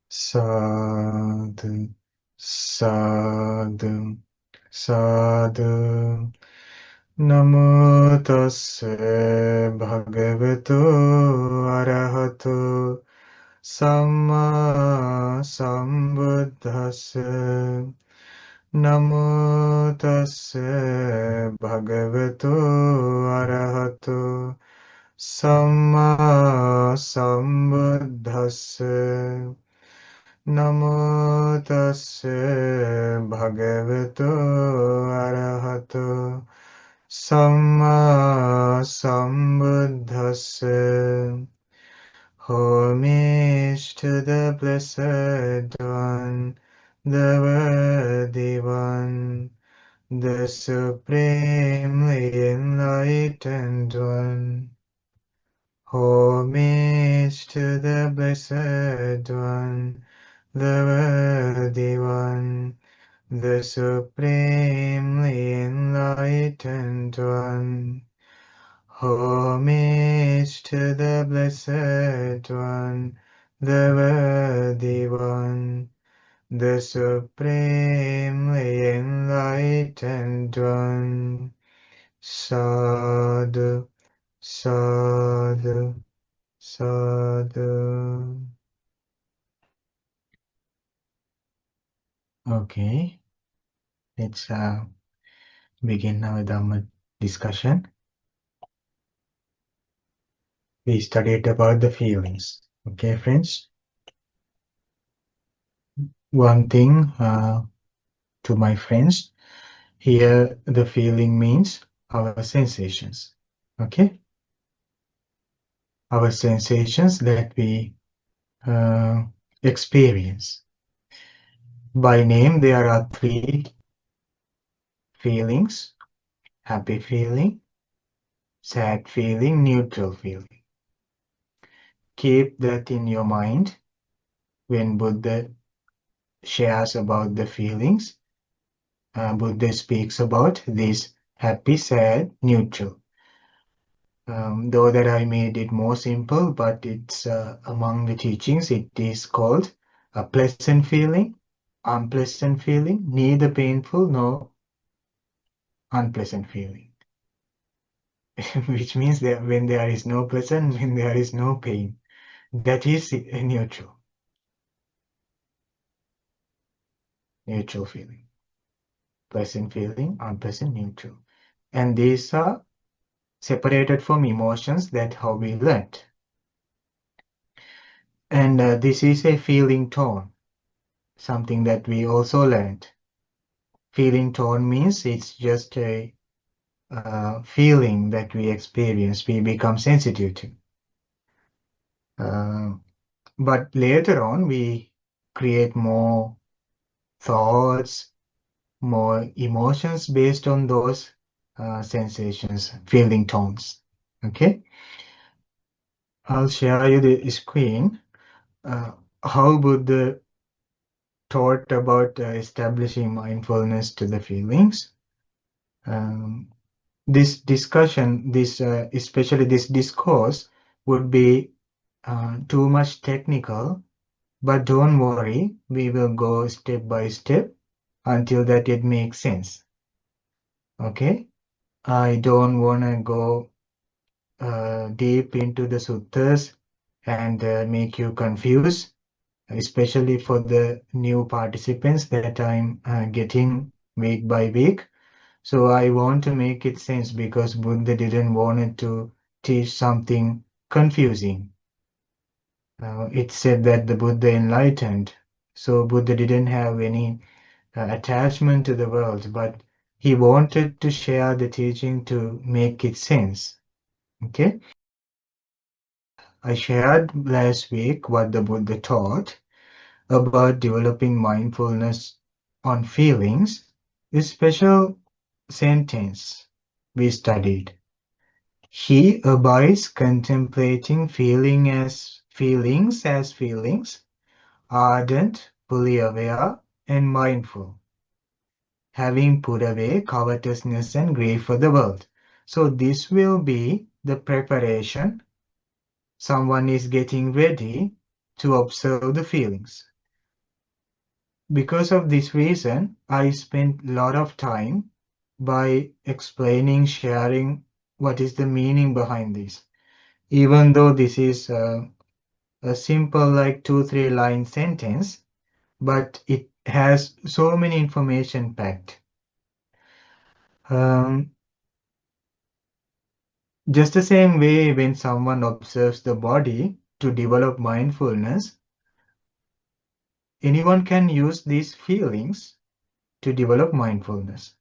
Sadhu, sadhu, sadhu. Namo tassa bhagavato arahato samma sambuddhassa. Namo tassa bhagavato arahato samma sambuddhassa. Namo tassa bhagavato arahato samma sambuddhassa. Homage to the Blessed One, the Worthy One, the Supremely Enlightened One. Homage to the Blessed One, the Worthy One, the Supremely Enlightened One. Homage to the Blessed One, the Worthy One, the Supremely Enlightened One. Sadhu, sadhu, sadhu. Okay, let's begin our Dhamma discussion. We studied about the feelings. Okay, friends? One thing to my friends, here the feeling means our sensations. Okay? Our sensations that we experience. By name, there are three feelings: happy feeling, sad feeling, neutral feeling. Keep that in your mind when Buddha shares about the feelings. Buddha speaks about this happy, sad, neutral. Though that I made it more simple, but it's among the teachings, it is called a pleasant feeling, unpleasant feeling, neither painful nor unpleasant feeling. Which means that when there is no pleasant, when there is no pain, that is a neutral feeling. Pleasant feeling, unpleasant, neutral. And these are separated from emotions that how we learned. And this is a feeling tone, something that we also learned. Feeling tone means it's just a feeling that we experience, we become sensitive to. But later on, we create more thoughts, more emotions based on those sensations, feeling tones. Okay? I'll share you the screen. How Buddha taught about establishing mindfulness to the feelings. This discussion, especially this discourse, would be too much technical, but don't worry, we will go step by step until that it makes sense. Okay? I don't want to go deep into the suttas and make you confused, especially for the new participants that I'm getting week by week. So I want to make it sense because Buddha didn't want to teach something confusing. It said that the Buddha enlightened, so Buddha didn't have any attachment to the world, but he wanted to share the teaching to make it sense. Okay? I shared last week what the Buddha taught about developing mindfulness on feelings. A special sentence we studied. He abides contemplating feelings as feelings, ardent, fully aware, and mindful, having put away covetousness and grief for the world. So this will be the preparation. Someone is getting ready to observe the feelings. Because of this reason, I spent a lot of time by explaining, sharing what is the meaning behind this. Even though this is a simple, like 2-3 line sentence, but it has so many information packed. Just the same way, when someone observes the body to develop mindfulness, anyone can use these feelings to develop mindfulness.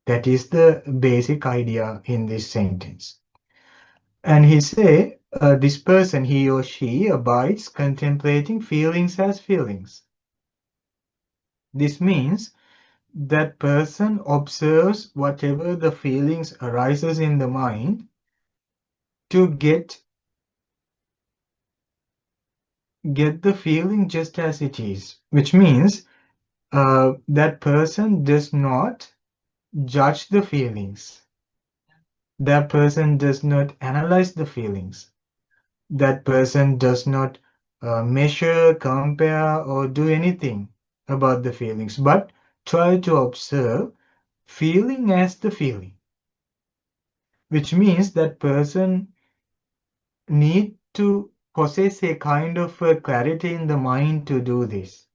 That is the basic idea in this sentence. And he say, this person, he or she, abides contemplating feelings as feelings. This means that person observes whatever the feelings arises in the mind to get the feeling just as it is, which means that person does not judge the feelings. That person does not analyze the feelings. That person does not measure, compare, or do anything about the feelings, but try to observe feeling as the feeling, which means that person need to possess a kind of clarity in the mind to do this,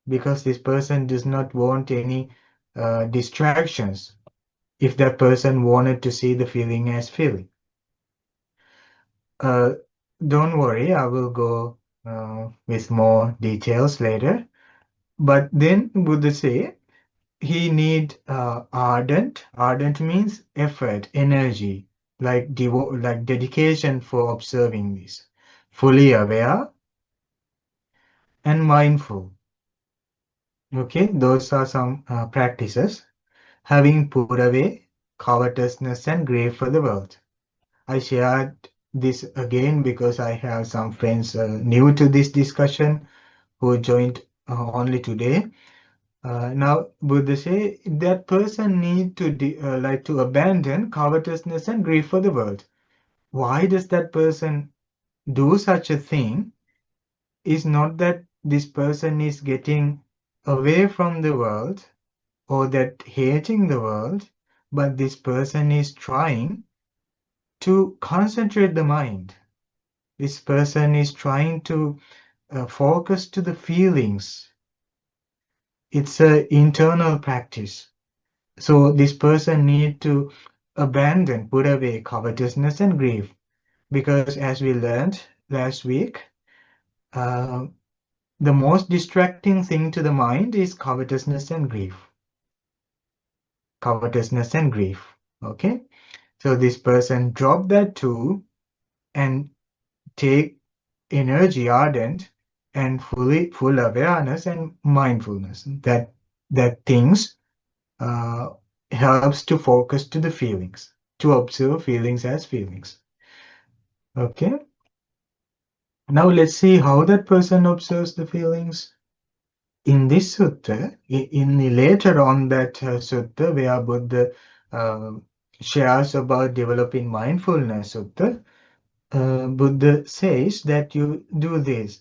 because this person does not want any distractions if that person wanted to see the feeling as feeling. Don't worry, I will go with more details later. But then Buddha say he need ardent. Ardent means effort, energy, like dedication for observing this. Fully aware and mindful. Okay, those are some practices. Having put away covetousness and grief for the world. I shared this again because I have some friends new to this discussion who joined only today. Now, Buddha say that person need to like to abandon covetousness and grief for the world. Why does that person do such a thing? Is not that this person is getting away from the world or that hating the world, but this person is trying to concentrate the mind. This person is trying to focus to the feelings. It's an internal practice. So this person need to abandon, put away covetousness and grief, because as we learned last week, uh, the most distracting thing to the mind is covetousness and grief. Covetousness and grief. Okay, so this person drop that too and take energy ardent and full awareness and mindfulness. That things uh, helps to focus to the feelings, to observe feelings as feelings. Okay. Now let's see how that person observes the feelings. In this sutta, in the later on that sutta where Buddha uh, shares about developing mindfulness sutta, Buddha says that you do this.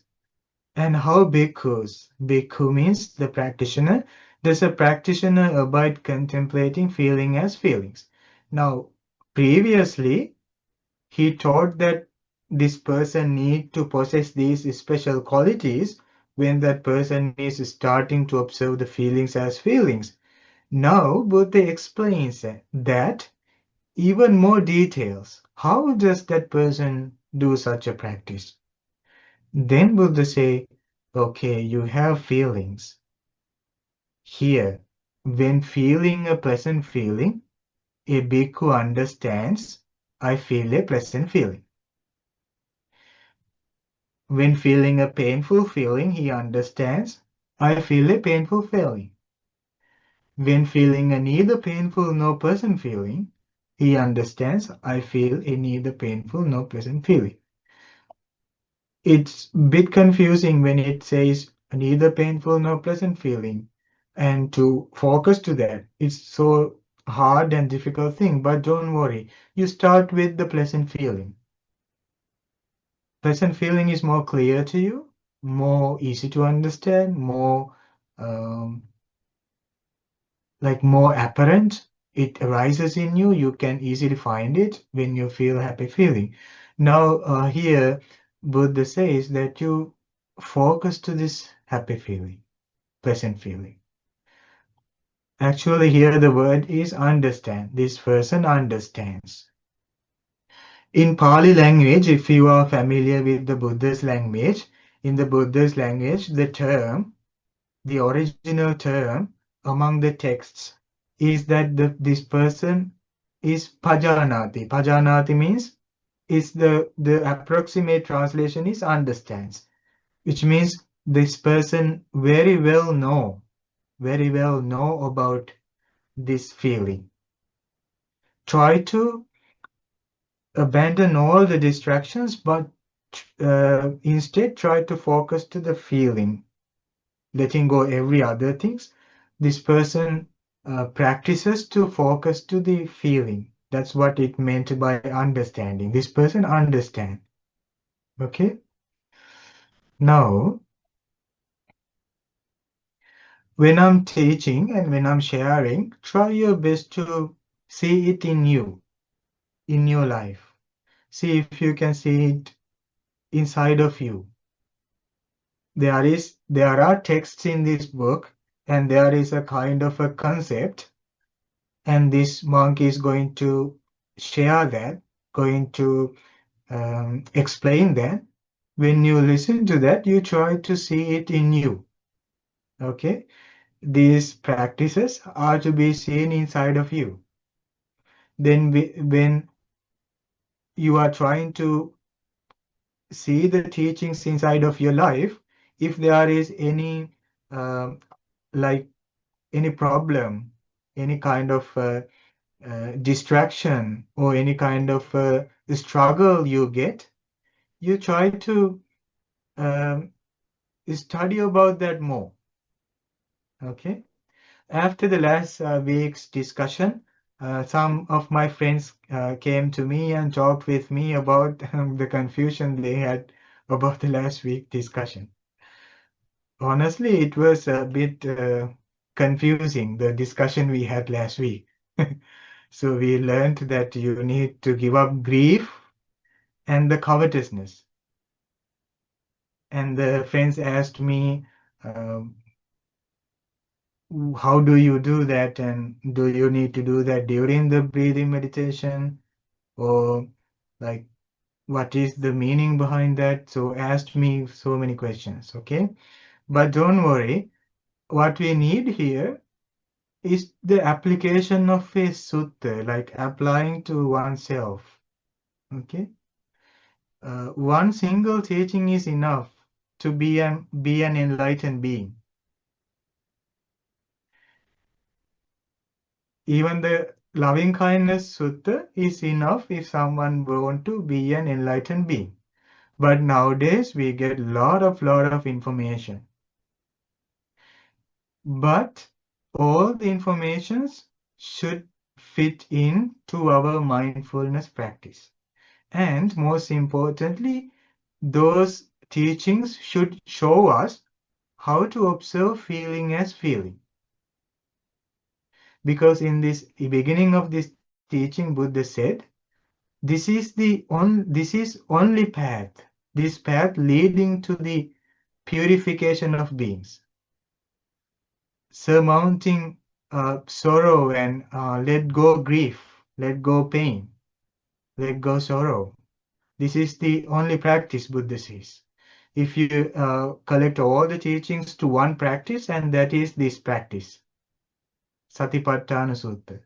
And how bhikkhus? Bhikkhu means the practitioner. Does a practitioner abide contemplating feeling as feelings? Now, previously, he taught that this person need to possess these special qualities when that person is starting to observe the feelings as feelings. Now, Buddha explains that even more details. How does that person do such a practice? Then Buddha say, okay, you have feelings. Here, when feeling a pleasant feeling, a bhikkhu understands, I feel a pleasant feeling. When feeling a painful feeling, he understands, I feel a painful feeling. When feeling a neither painful nor pleasant feeling, he understands, I feel a neither painful nor pleasant feeling. It's a bit confusing when it says neither painful nor pleasant feeling. And to focus to that, it's so hard and difficult thing, but don't worry. You start with the pleasant feeling. Pleasant feeling is more clear to you, more easy to understand, more like more apparent. It arises in you. You can easily find it when you feel happy feeling. Now, here, Buddha says that you focus to this happy feeling, pleasant feeling. Actually, here the word is understand. This person understands. In Pali language, if you are familiar with the Buddha's language, in the Buddha's language, the original term among the texts is that this person is pajanati. Pajanati means the approximate translation is understands, which means this person very well know about this feeling. Try to abandon all the distractions, but instead try to focus to the feeling, letting go every other things. This person practices to focus to the feeling. That's what it meant by understanding. This person understand. Okay. Now, when I'm teaching and when I'm sharing, try your best to see it in you, in your life. See if you can see it inside of you. There are texts in this book, and there is a kind of a concept, and this monk is going to share that, going to explain that. When you listen to that, you try to see it in you. Okay, these practices are to be seen inside of you. Then when you are trying to see the teachings inside of your life, if there is any uh, like any problem, any kind of distraction or any kind of struggle you get, you try to um, study about that more. Okay. After the last week's discussion, some of my friends came to me and talked with me about the confusion they had about the last week discussion. Honestly, it was a bit confusing, the discussion we had last week. So we learned that you need to give up grief and the covetousness. And the friends asked me, um, how do you do that? And do you need to do that during the breathing meditation? Or like, what is the meaning behind that? So asked me so many questions, okay? But don't worry, what we need here is the application of a sutta, like applying to oneself, okay? One single teaching is enough to be an enlightened being. Even the loving kindness sutta is enough if someone want to be an enlightened being. But nowadays we get lot of information. But all the informations should fit in to our mindfulness practice. And most importantly, those teachings should show us how to observe feeling as feeling. Because in this beginning of this teaching, Buddha said, this is only path, this path leading to the purification of beings, surmounting sorrow and let go grief, let go pain, let go sorrow. This is the only practice, Buddha says. If you collect all the teachings to one practice, and that is this practice, Satipaṭṭhāna Sutta.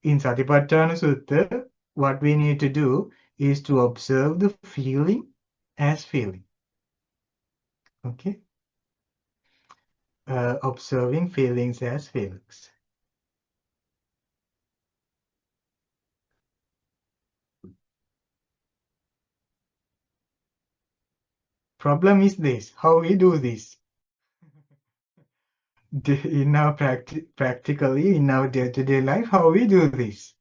In Satipaṭṭhāna Sutta, what we need to do is to observe the feeling as feeling. Okay? Observing feelings as feelings. Problem is this, how we do this. In our practically, in our day-to-day life, how we do this.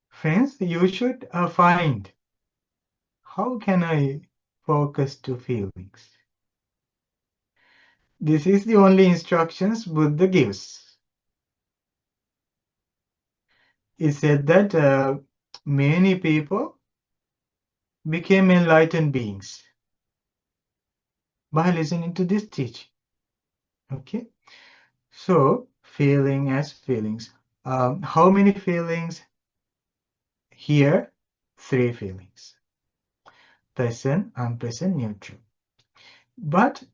Friends, you should find, how can I focus to feelings. This is the only instructions Buddha gives. He said that many people became enlightened beings by listening to this teaching. Okay, so feeling as feelings. How many feelings here? 3 feelings: present, unpresent, neutral. But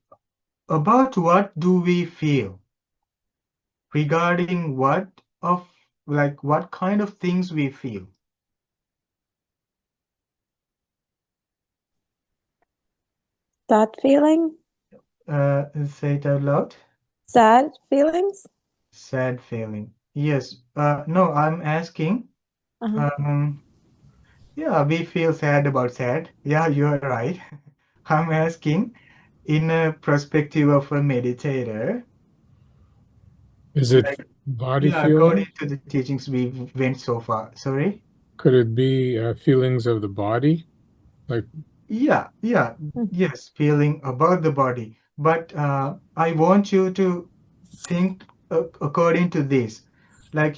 about what do we feel? Regarding what kind of things we feel? Sad feeling? Say it out loud. Sad feelings? Sad feeling. Yes. No, I'm asking. Yeah, we feel sad about sad. Yeah, you're right. I'm asking in a perspective of a meditator. Is it Like, body yeah, according feeling? to the teachings we went so far. Sorry? Could it be feelings of the body? Like, Yeah, yes, feeling about the body. But I want you to think according to this. Like,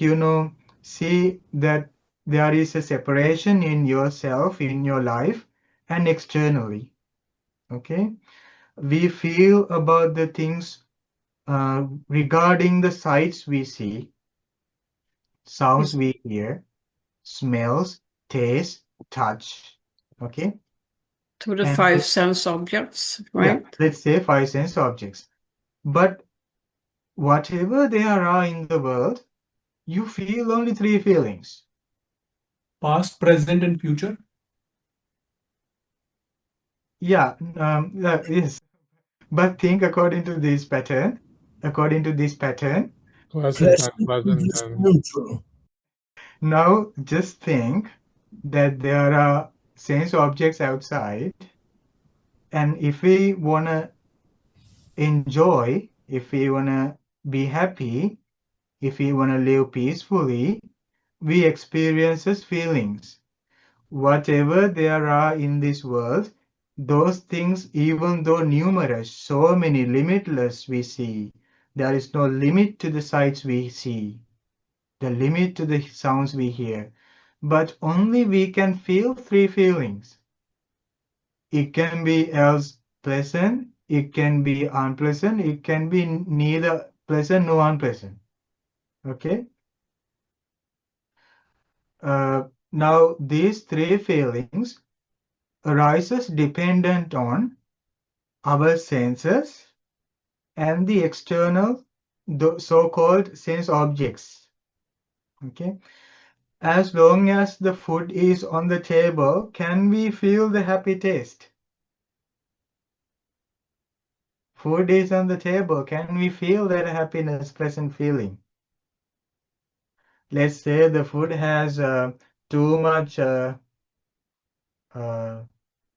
see that there is a separation in yourself, in your life, and externally. Okay? We feel about the things regarding the sights we see, sounds we hear, smells, taste, touch. Okay? To the And 5 sense objects, right? yeah, let's say 5 sense objects. But whatever there are in the world, you feel only 3 feelings. Past, present, and future. Yeah, yes. But think according to this pattern. According to this pattern, pleasant, unpleasant, and neutral. now just think that there are sense objects outside, and if we wanna enjoy, if we wanna be happy, if we wanna live peacefully, we experiences feelings. Whatever there are in this world, those things, even though numerous, so many, limitless we see, there is no limit to the sights we see, the limit to the sounds we hear. But only we can feel 3 feelings. It can be else pleasant, it can be unpleasant, it can be neither pleasant nor unpleasant. Okay? Now, these 3 feelings arises dependent on our senses and the external, the so-called sense objects. Okay? As long as the food is on the table, can we feel the happy taste? Food is on the table, can we feel that happiness, pleasant feeling? Let's say the food has too much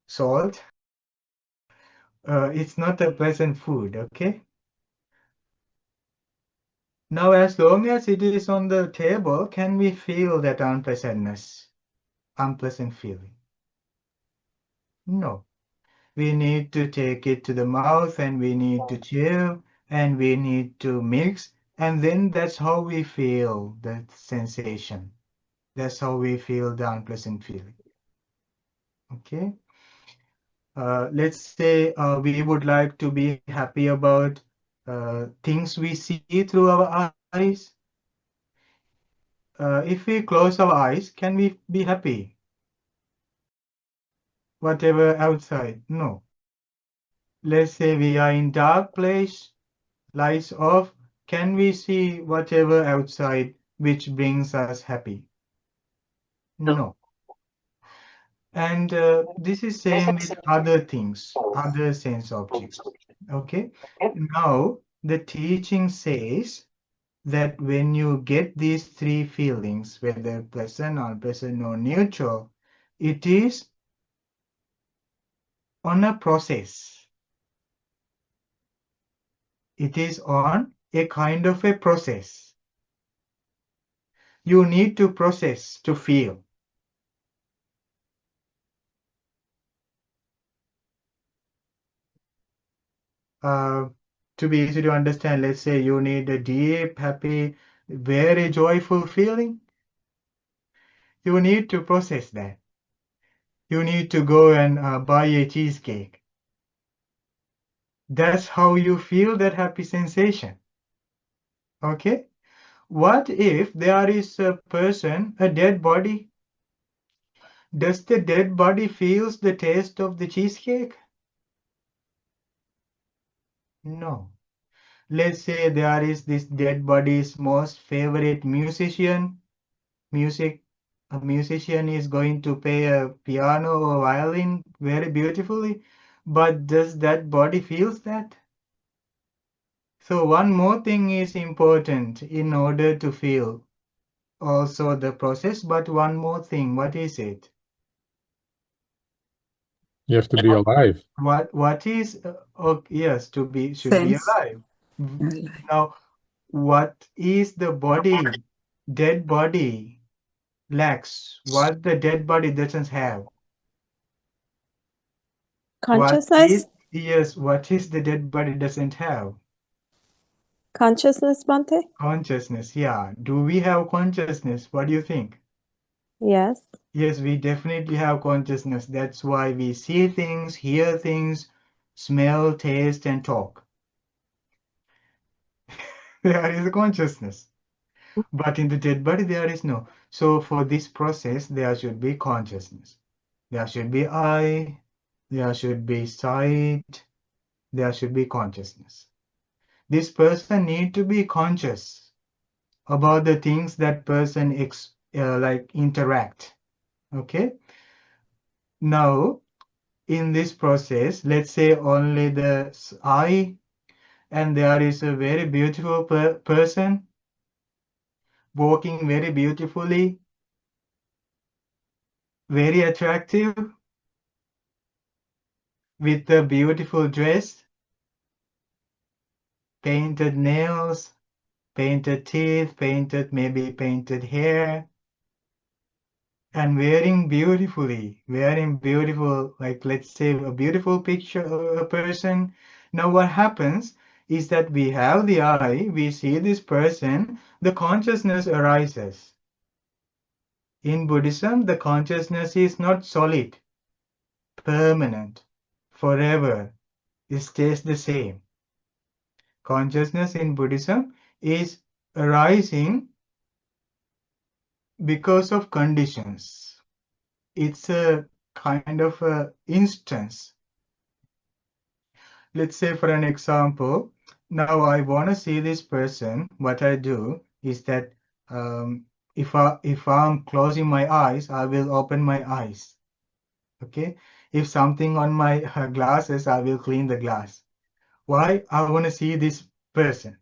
salt. It's not a pleasant food, okay? Now, as long as it is on the table, can we feel that unpleasantness, unpleasant feeling? No. We need to take it to the mouth and we need to chew and we need to mix, and then that's how we feel the sensation. That's how we feel the unpleasant feeling. Okay? Let's say we would like to be happy about things we see through our eyes. If we close our eyes, can we be happy? Whatever outside? No. Let's say we are in dark place, lights off. Can we see whatever outside which brings us happy? No. And this is same with other things, other sense objects. Okay. Now the teaching says that when you get these 3 feelings, whether pleasant, unpleasant, or neutral, it is on a process. It is on a kind of a process. You need to process to feel. to be easy to understand, let's say you need a deep, happy, very joyful feeling. You need to process that. You need to go and buy a cheesecake. That's how you feel that happy sensation. Okay? What if there is a person, a dead body? Does the dead body feels the taste of the cheesecake? No. Let's say there is this dead body's most favorite musician. A musician is going to play a piano or violin very beautifully, but does that body feels that? So one more thing is important in order to feel also the process, but one more thing, what is it? You have to be alive. What is yes, should be Sense. alive. Now, what is the body, dead body lacks? What the dead body doesn't have? Consciousness? What is the dead body doesn't have? Consciousness, Bhante? Consciousness, yeah. Do we have consciousness? What do you think? Yes. Yes, we definitely have consciousness. That's why we see things, hear things, smell, taste, and talk. There is a consciousness. But in the dead body, there is no. So for this process, there should be consciousness. There should be eye, there should be sight, there should be consciousness. This person need to be conscious about the things that person like interact. Okay. Now, in this process, let's say only the eye, and there is a very beautiful person walking very beautifully, very attractive, with a beautiful dress, painted nails, painted teeth, maybe painted hair, and wearing beautiful, like let's say a beautiful picture of a person. Now what happens is that we have the eye, we see this person, the consciousness arises. In Buddhism, the consciousness is not solid, permanent, forever. It stays the same. Consciousness in Buddhism is arising because of conditions. It's a kind of a instance. Let's say for an example, now I want to see this person. What I do is that if I'm closing my eyes, I will open my eyes. Okay. If something on my glasses, I will clean the glass. Why? I want to see this person.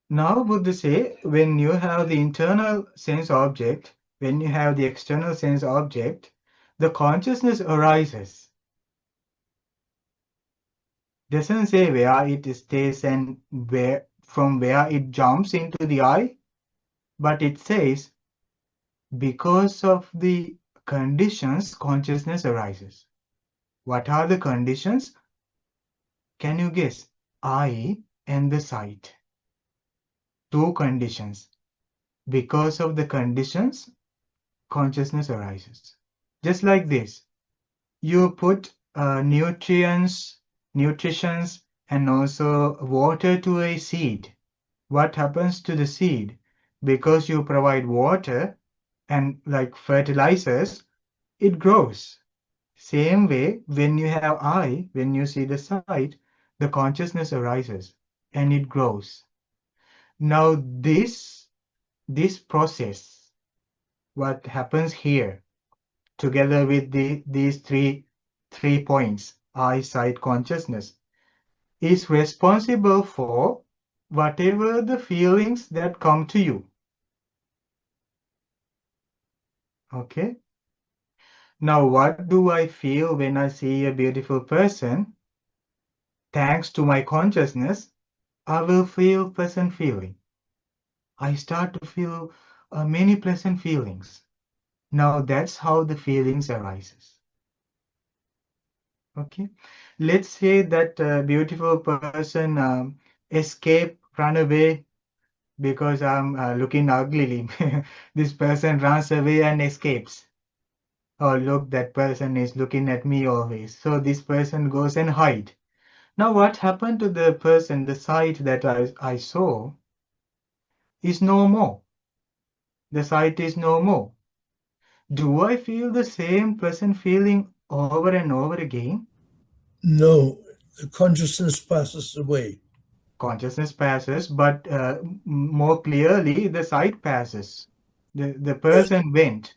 Now Buddha say, when you have the internal sense object, when you have the external sense object, the consciousness arises. Doesn't say where it stays and from where it jumps into the eye, but it says because of the conditions, consciousness arises. What are the conditions? Can you guess? Eye and the sight. Two conditions. Because of the conditions, consciousness arises. Just like this, you put nutritions, and also water to a seed. What happens to the seed? Because you provide water and like fertilizers, it grows. Same way, when you have eye, when you see the sight, the consciousness arises and it grows. Now this process, what happens here, together with these three points, eye, sight, consciousness, is responsible for whatever the feelings that come to you. Okay. Now, what do I feel when I see a beautiful person? Thanks to my consciousness, I will feel pleasant feeling. I start to feel many pleasant feelings. Now, that's how the feelings arises. Okay. let's say that beautiful person escape, run away because I'm looking uglily. This person runs away and escapes. Oh, look, that person is looking at me always. So this person goes and hide. Now what happened to the person, the sight that I saw is no more. The sight is no more. Do I feel the same pleasant feeling over and over again? No, the consciousness passes away. Consciousness passes, but more clearly, the sight passes. The person went.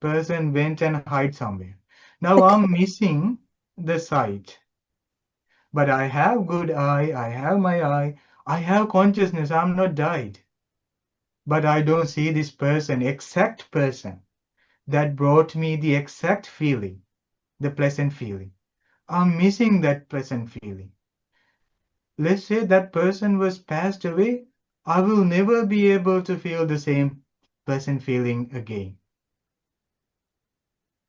Person went and hide somewhere. Now I'm missing the sight. But I have good eye, I have my eye, I have consciousness, I'm not died. But I don't see this person, exact person that brought me the exact feeling, the pleasant feeling. I'm missing that pleasant feeling. Let's say that person was passed away, I will never be able to feel the same pleasant feeling again.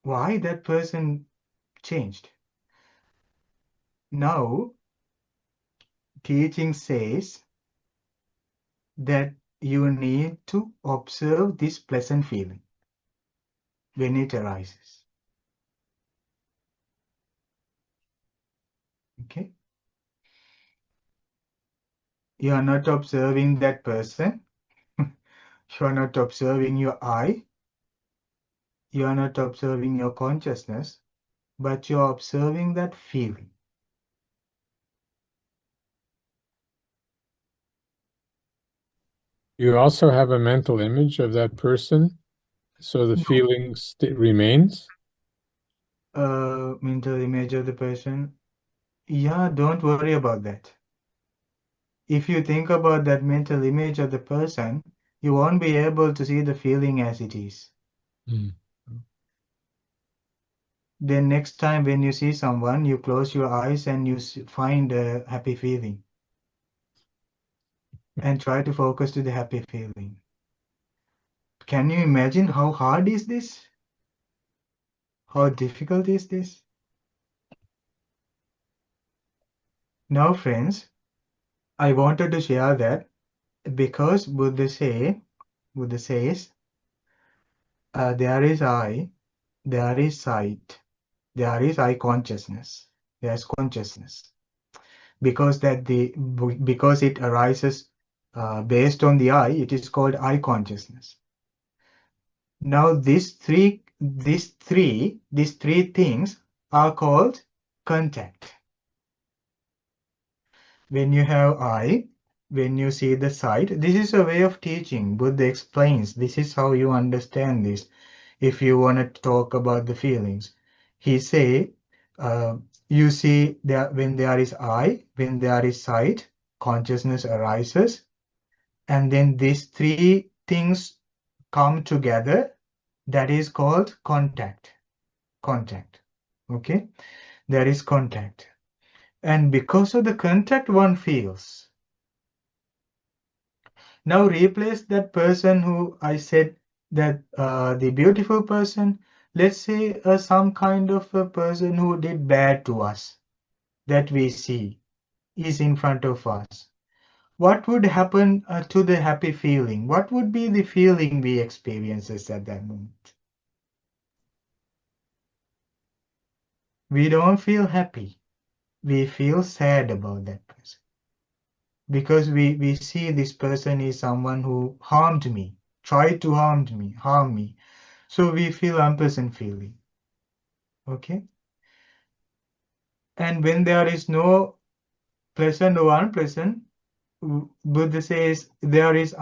Why that person changed? Now, teaching says that you need to observe this pleasant feeling when it arises. Okay? You are not observing that person. You are not observing your eye. You are not observing your consciousness, but you are observing that feeling. You also have a mental image of that person, so the No. feeling remains. Mental image of the person. Yeah, don't worry about that. If you think about that mental image of the person, you won't be able to see the feeling as it is. Mm. Then next time when you see someone, you close your eyes and you find a happy feeling. And try to focus to the happy feeling. Can you imagine how hard is this? How difficult is this? Now, friends, I wanted to share that because Buddha says, there is eye, there is sight, there is eye consciousness, there is consciousness. Because it arises based on the eye, it is called eye consciousness. Now these three things are called contact. When you have eye, when you see the sight, this is a way of teaching. Buddha explains this is how you understand this. If you want to talk about the feelings, he say, you see that when there is eye, when there is sight, consciousness arises, and then these three things come together. That is called contact. Contact. Okay, there is contact, and because of the contact one feels. Now replace that person who I said that the beautiful person. Let's say some kind of a person who did bad to us that we see is in front of us. What would happen to the happy feeling? What would be the feeling we experiences at that moment? We don't feel happy. We feel sad about that person. Because we see this person is someone who harmed me, tried to harm me. So we feel unpleasant feeling. Okay? And when there is no pleasant or unpleasant, Buddha says there is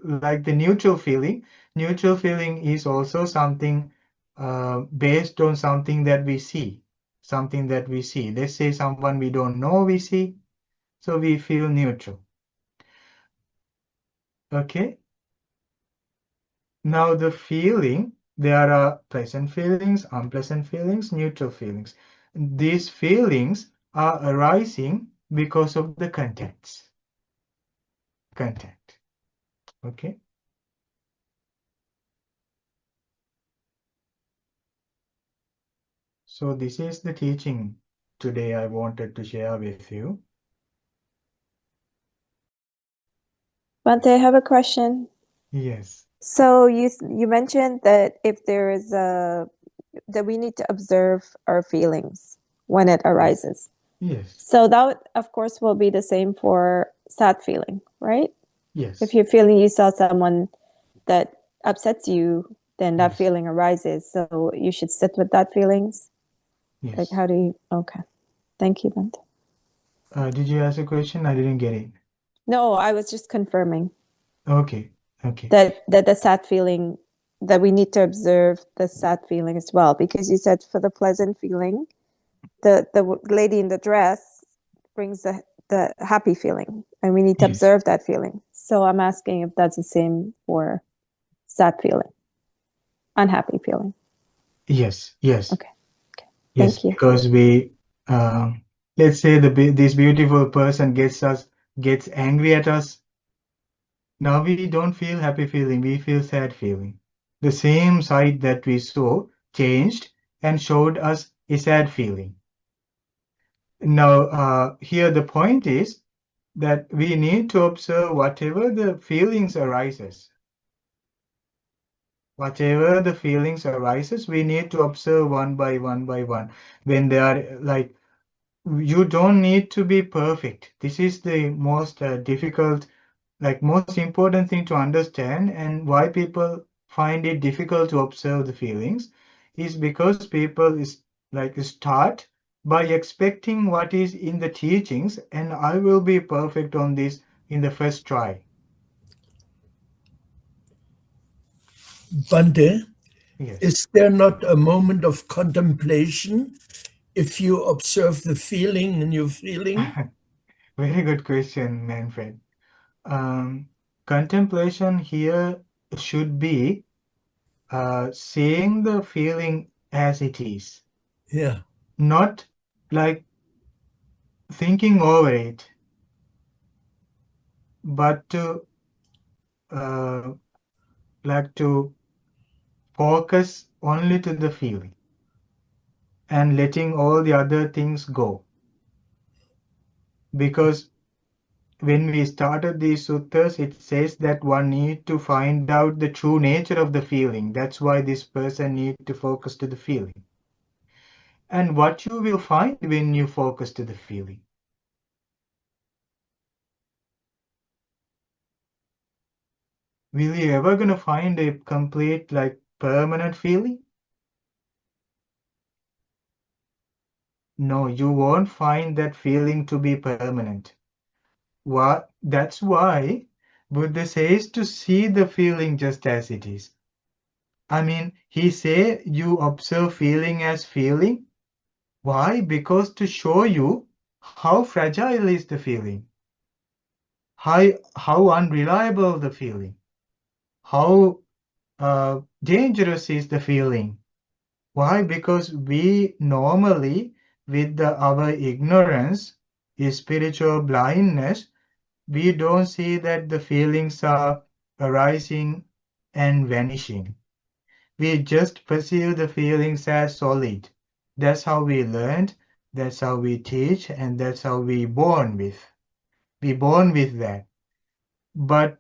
like the neutral feeling. Neutral feeling is also something based on something that we see. Something that we see. Let's say someone we don't know we see. So we feel neutral. Okay? Now the feeling, there are pleasant feelings, unpleasant feelings, neutral feelings. These feelings are arising because of the contacts. Contact. Okay? So this is the teaching today I wanted to share with you. Bhante, I have a question. Yes. So you mentioned that if there is that we need to observe our feelings when it arises. Yes. So that, of course, will be the same for sad feeling, right? Yes. If you're feeling you saw someone that upsets you, then that Yes. feeling arises. So you should sit with that feelings. Yes. Like, how do you? Okay, thank you, Bhante. Did you ask a question? I didn't get it. No, I was just confirming Okay. Okay. that the sad feeling, that we need to observe the sad feeling as well, because you said for the pleasant feeling, the lady in the dress brings the happy feeling, and we need to Yes. observe that feeling. So I'm asking if that's the same for sad feeling, unhappy feeling. Yes. Yes. Okay. Yes. Thank you. Because let's say this beautiful person gets angry at us. Now we don't feel happy feeling. We feel sad feeling. The same side that we saw changed and showed us a sad feeling. Now, here the point is that we need to observe whatever the feelings arises. Whatever the feelings arises, we need to observe one by one by one. When they are like, you don't need to be perfect. This is the most difficult, most important thing to understand, and why people find it difficult to observe the feelings is because people start by expecting what is in the teachings, and I will be perfect on this in the first try. Bhante, Yes. is there not a moment of contemplation if you observe the feeling in your feeling? Very good question, Manfred. Contemplation here should be seeing the feeling as it is, Yeah. not like thinking over it, but to to focus only to the feeling and letting all the other things go. Because when we started these suttas, it says that one need to find out the true nature of the feeling. That's why this person need to focus to the feeling. And what you will find when you focus to the feeling? Will you ever gonna find a complete, permanent feeling? No, you won't find that feeling to be permanent. That's why Buddha says to see the feeling just as it is. I mean, he say you observe feeling as feeling. Why? Because to show you how fragile is the feeling, how unreliable the feeling, how dangerous is the feeling. Why? Because we normally, with our ignorance, spiritual blindness, we don't see that the feelings are arising and vanishing. We just perceive the feelings as solid. That's how we learned, that's how we teach, and that's how we born with. We born with that. But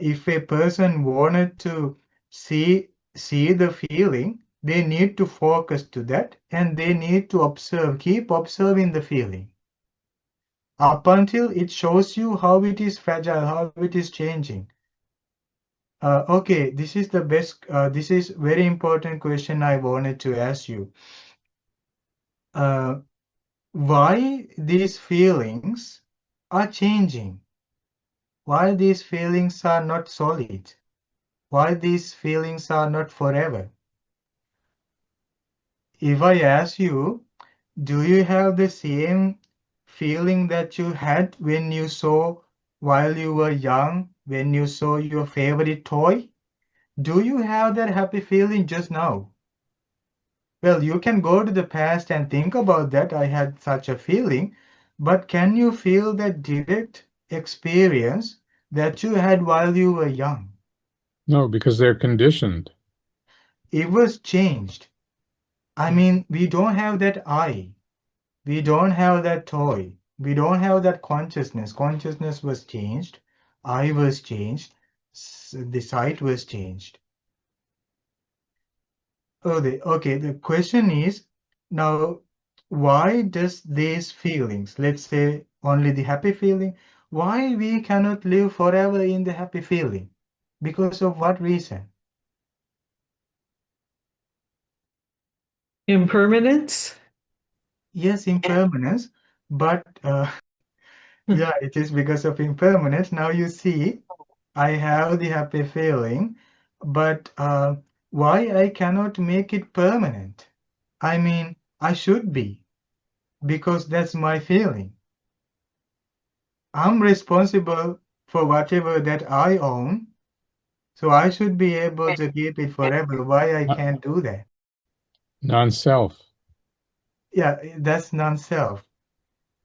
if a person wanted to see the feeling, they need to focus to that, and they need to observe, keep observing the feeling up until it shows you how it is fragile, how it is changing. Okay, this is the best. This is very important question I wanted to ask you. Why these feelings are changing? Why these feelings are not solid? Why these feelings are not forever? If I ask you, do you have the same feeling that you had when you saw while you were young, when you saw your favorite toy? Do you have that happy feeling just now? Well, you can go to the past and think about that. I had such a feeling, but can you feel that direct experience that you had while you were young? No, because they're conditioned. It was changed. I mean, we don't have that I. We don't have that toy. We don't have that consciousness. Consciousness was changed. I was changed. The sight was changed. Okay, the question is now, why does these feelings, let's say only the happy feeling, why we cannot live forever in the happy feeling? Because of what reason? Impermanence? Yes, impermanence, but yeah, it is because of impermanence. Now you see, I have the happy feeling, but why I cannot make it permanent? I mean, I should be, because that's my feeling. I'm responsible for whatever that I own, so I should be able to keep it forever. Why I can't do that? Non-self. Yeah, that's non-self.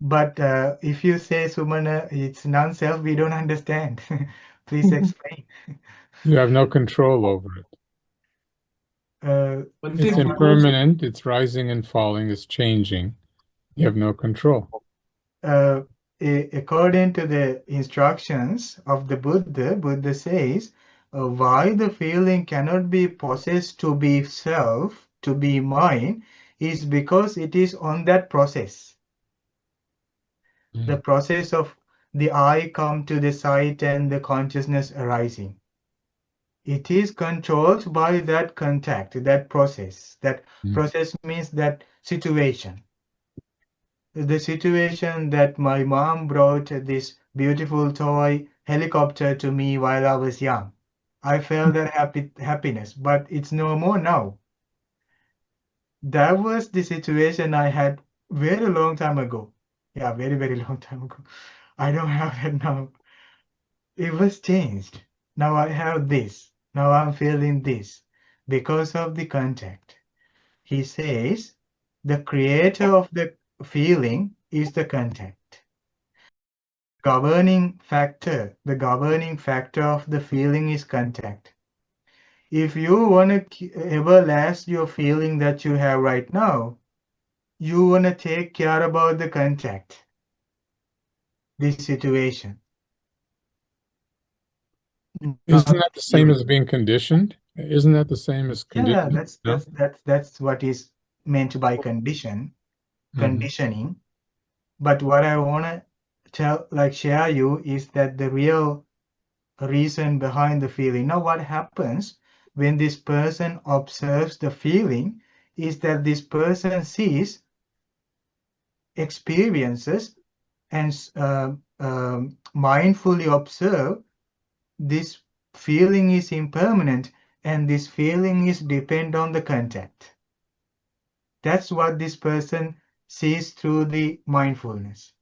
But if you say, Sumana, it's non-self, we don't understand. Please explain. You have no control over it. Bhante, It's because impermanent, it's rising and falling, it's changing. You have no control. According to the instructions of the Buddha, Buddha says, why the feeling cannot be possessed to be self, to be mine, is because it is on that process. The process of the I come to the sight and the consciousness arising. It is controlled by that contact, that process. That process means that situation. The situation that my mom brought this beautiful toy helicopter to me while I was young. I felt that happiness, but it's no more now. That was the situation I had very long time ago. Yeah, very, very long time ago. I don't have that now. It was changed. Now I have this. Now I'm feeling this because of the contact. He says the creator of the feeling is the contact. The governing factor of the feeling is contact. If you want to ever last your feeling that you have right now, you want to take care about the contact, this situation. Isn't that the same as being conditioned? Isn't that the same as Yeah, conditioning? that's what is meant by conditioning. Mm-hmm. But what I want to share you is that the real reason behind the feeling. Now, what happens when this person observes the feeling is that this person sees, experiences, and mindfully observe this feeling is impermanent and this feeling is depend on the contact. That's what this person sees through the mindfulness.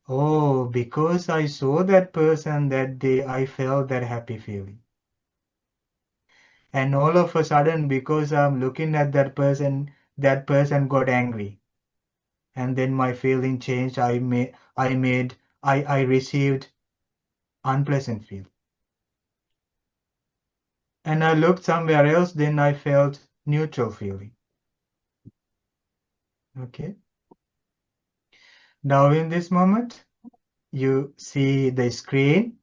Oh, because I saw that person that day, I felt that happy feeling. And all of a sudden, because I'm looking at that person got angry. And then my feeling changed. I received unpleasant feeling. And I looked somewhere else, then I felt neutral feeling. Okay. Now in this moment, you see the screen,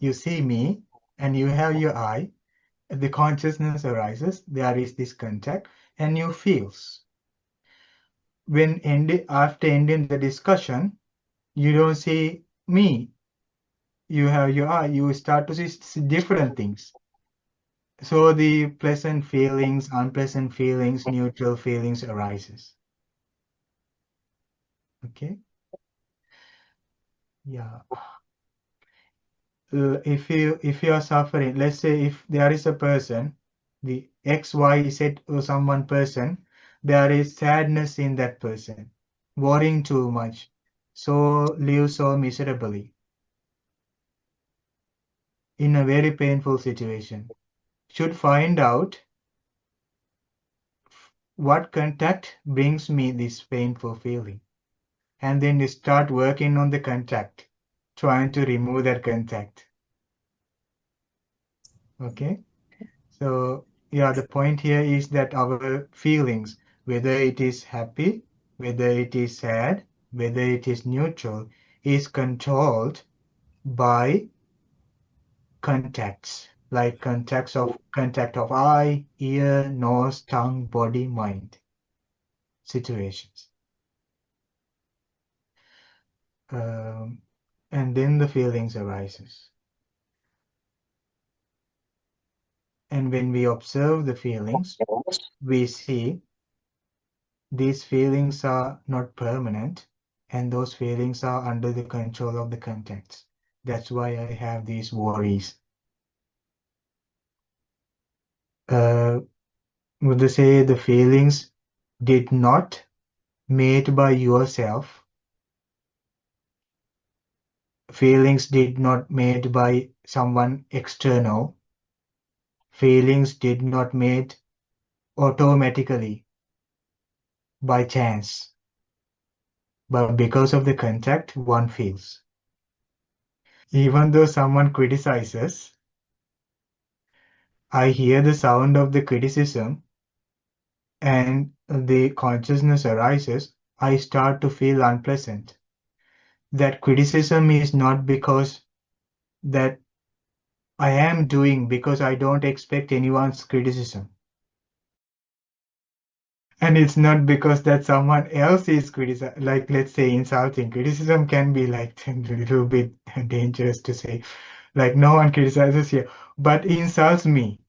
you see me, and you have your eye. The consciousness arises, there is this contact, and you feels. After ending the discussion, you don't see me. You have your eye, you start to see different things. So the pleasant feelings, unpleasant feelings, neutral feelings arises. Okay. Yeah. If you are suffering, let's say if there is a person, the X, Y, Z or someone person, there is sadness in that person, worrying too much, so live so miserably in a very painful situation. Should find out what contact brings me this painful feeling, and then you start working on the contact, trying to remove that contact. Okay. So yeah, the point here is that our feelings, whether it is happy, whether it is sad, whether it is neutral, is controlled by contacts, like contact of eye, ear, nose, tongue, body, mind situations. And then the feelings arises. And when we observe the feelings, we see these feelings are not permanent, and those feelings are under the control of the contacts. That's why I have these worries. Would they say the feelings did not made by yourself? Feelings did not made by someone external. Feelings did not made automatically by chance. But because of the contact, one feels. Even though someone criticizes, I hear the sound of the criticism and the consciousness arises, I start to feel unpleasant. That criticism is not because that I am doing, because I don't expect anyone's criticism. And it's not because that someone else is criticizing, like let's say insulting. Criticism can be like a little bit dangerous to say, like no one criticizes here, but insults me.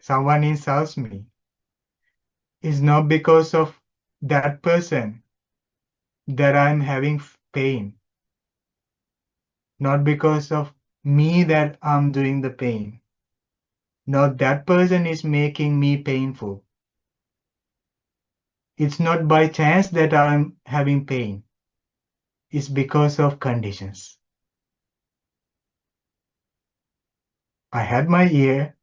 Someone insults me. It's not because of that person that I'm having pain. Not because of me that I'm doing the pain. Not that person is making me painful. It's not by chance that I'm having pain. It's because of conditions. I had my ear.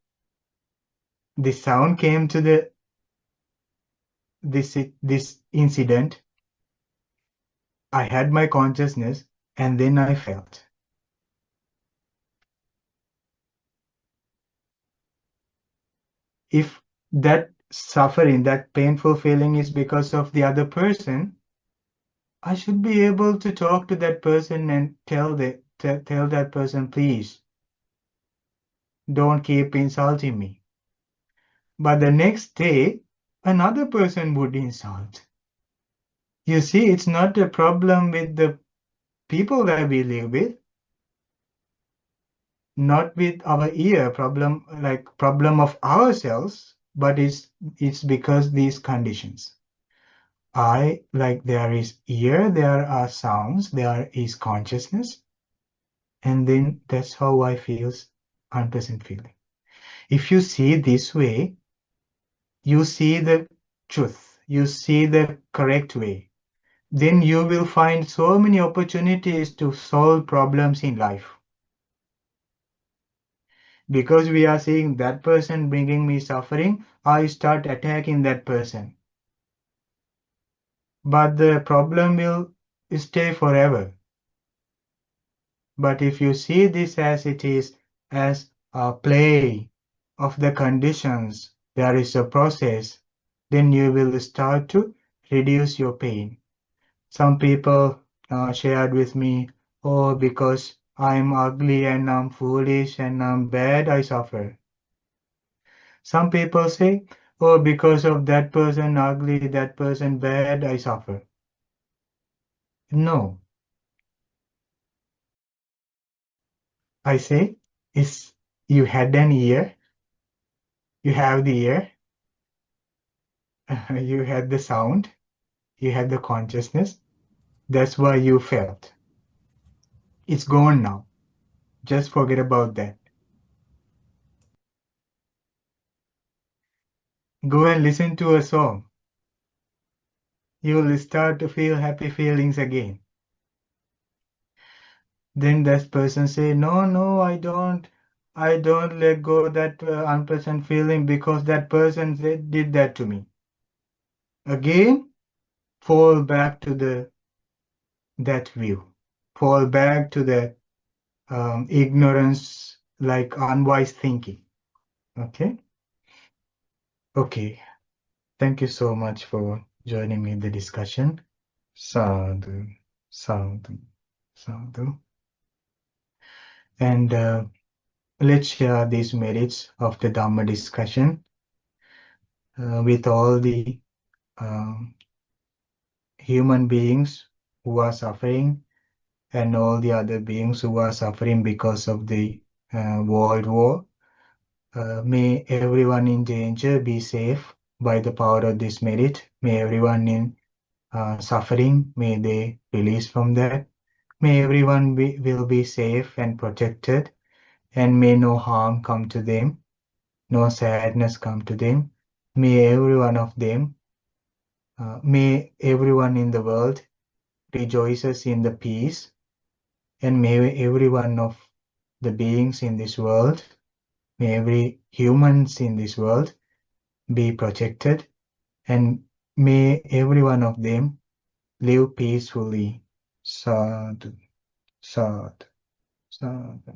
The sound came to this incident. I had my consciousness, and then I felt. If that suffering, that painful feeling is because of the other person, I should be able to talk to that person and tell that person, please, don't keep insulting me. But the next day, another person would insult. You see, it's not a problem with the people that we live with, not with our ear, problem of ourselves, but it's because these conditions. There is ear, there are sounds, there is consciousness, and then that's how I feel unpleasant feeling. If you see this way, you see the truth, you see the correct way, then you will find so many opportunities to solve problems in life. Because we are seeing that person bringing me suffering, I start attacking that person. But the problem will stay forever. But if you see this as it is, as a play of the conditions, there is a process, then you will start to reduce your pain. Some people shared with me, oh, because I'm ugly and I'm foolish and I'm bad, I suffer. Some people say, oh, because of that person ugly, that person bad, I suffer. No. I say, is you had an ear, you have the ear, you had the sound, you had the consciousness. That's why you felt. It's gone now. Just forget about that. Go and listen to a song. You will start to feel happy feelings again. Then that person say, no, I don't let go of that unpleasant feeling because that person did that to me. Again, fall back to that view. Fall back to the ignorance, like unwise thinking. Okay. Thank you so much for joining me in the discussion. Sadhu, sadhu, sadhu. And let's share these merits of the Dhamma discussion with all the human beings who are suffering and all the other beings who are suffering because of the world war. May everyone in danger be safe by the power of this merit. May everyone in suffering, may they release from that. May everyone will be safe and protected, and may no harm come to them, no sadness come to them. May every one of them, may everyone in the world rejoices in the peace, and may every one of the beings in this world, may every humans in this world be protected, and may every one of them live peacefully. Sadhu, sadhu, sadhu.